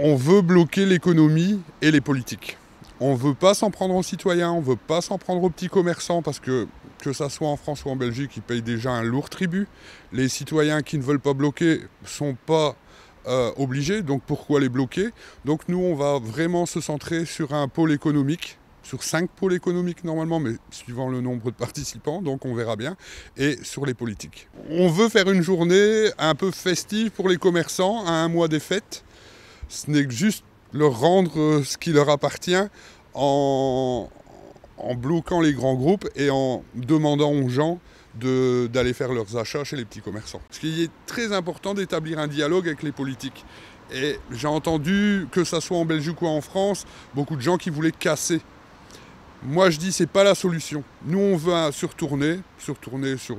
On veut bloquer l'économie et les politiques. On ne veut pas s'en prendre aux citoyens, on ne veut pas s'en prendre aux petits commerçants parce que ça soit en France ou en Belgique, ils payent déjà un lourd tribut. Les citoyens qui ne veulent pas bloquer ne sont pas obligés, donc pourquoi les bloquer? Donc nous, on va vraiment se centrer sur un pôle économique, sur 5 pôles économiques normalement, mais suivant le nombre de participants, donc on verra bien, et sur les politiques. On veut faire une journée un peu festive pour les commerçants, à un mois des fêtes. Ce n'est que juste leur rendre ce qui leur appartient en bloquant les grands groupes et en demandant aux gens d'aller faire leurs achats chez les petits commerçants. Parce qu'il est très important d'établir un dialogue avec les politiques. Et j'ai entendu, que ce soit en Belgique ou en France, beaucoup de gens qui voulaient casser. Moi je dis c'est pas la solution. Nous on veut se retourner sur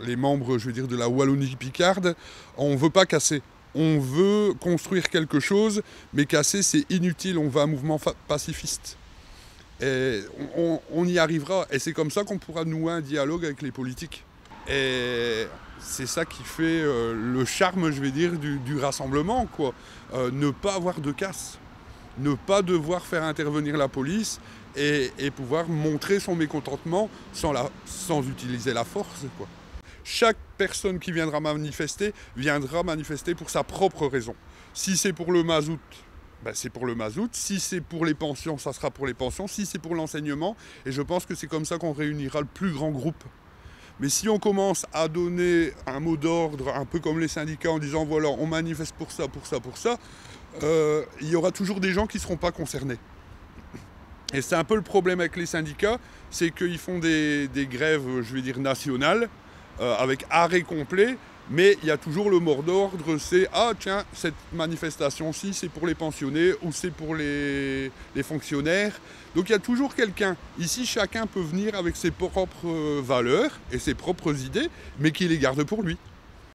les membres, je veux dire, de la Wallonie-Picarde. On ne veut pas casser. On veut construire quelque chose, mais casser c'est inutile, on veut un mouvement pacifiste. Et on y arrivera, et c'est comme ça qu'on pourra nouer un dialogue avec les politiques. Et c'est ça qui fait le charme, je vais dire, du rassemblement, quoi. Ne pas avoir de casse, ne pas devoir faire intervenir la police et pouvoir montrer son mécontentement sans utiliser la force, quoi. Chaque personne qui viendra manifester pour sa propre raison. Si c'est pour le mazout, ben c'est pour le mazout. Si c'est pour les pensions, ça sera pour les pensions. Si c'est pour l'enseignement, et je pense que c'est comme ça qu'on réunira le plus grand groupe. Mais si on commence à donner un mot d'ordre, un peu comme les syndicats, en disant voilà, on manifeste pour ça, pour ça, pour ça, il y aura toujours des gens qui ne seront pas concernés. Et c'est un peu le problème avec les syndicats, c'est qu'ils font des grèves, je vais dire, nationales, avec arrêt complet, mais il y a toujours le mot d'ordre, c'est « Ah tiens, cette manifestation-ci, c'est pour les pensionnés ou c'est pour les fonctionnaires ». Donc il y a toujours quelqu'un. Ici, chacun peut venir avec ses propres valeurs et ses propres idées, mais qui les garde pour lui.